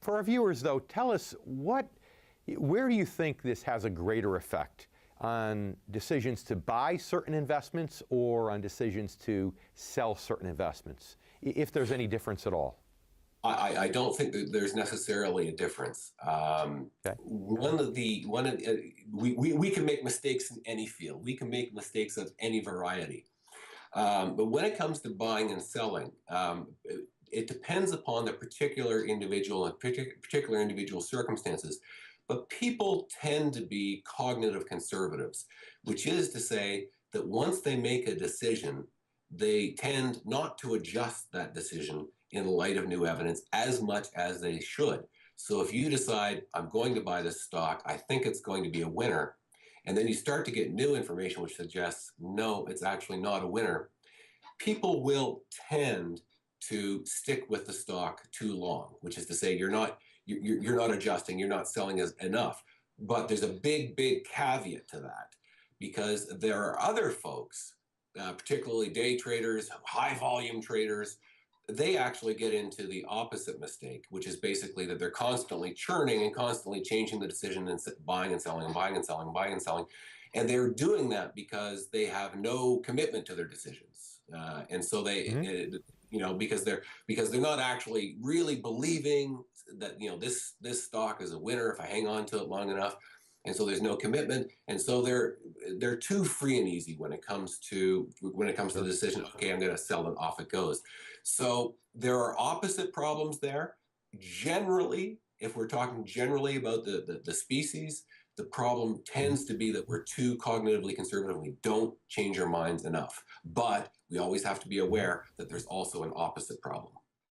For our viewers, though, tell us where do you think this has a greater effect on decisions to buy certain investments or on decisions to sell certain investments, if there's any difference at all? I don't think that there's necessarily a difference. Okay. We can make mistakes in any field. We can make mistakes of any variety. But when it comes to buying and selling, it depends upon the particular individual and particular individual circumstances. But people tend to be cognitive conservatives, which is to say that once they make a decision, they tend not to adjust that decision in light of new evidence as much as they should. So if you decide, I'm going to buy this stock, I think it's going to be a winner, and then you start to get new information which suggests, no, it's actually not a winner, people will tend to stick with the stock too long, which is to say you're not adjusting, you're not selling as enough. But there's a big caveat to that, because there are other folks, particularly day traders, high volume traders, they actually get into the opposite mistake, which is basically that they're constantly churning and constantly changing the decision and buying and selling and buying and selling and buying and selling. And they're doing that because they have no commitment to their decisions. And so because they're not actually really believing that, this stock is a winner if I hang on to it long enough. And so there's no commitment, and so they're too free and easy when it comes to the decision. Okay, I'm going to sell it, off it goes. So there are opposite problems there. Generally, if we're talking generally about the species, the problem tends to be that we're too cognitively conservative. We don't change our minds enough. But we always have to be aware that there's also an opposite problem.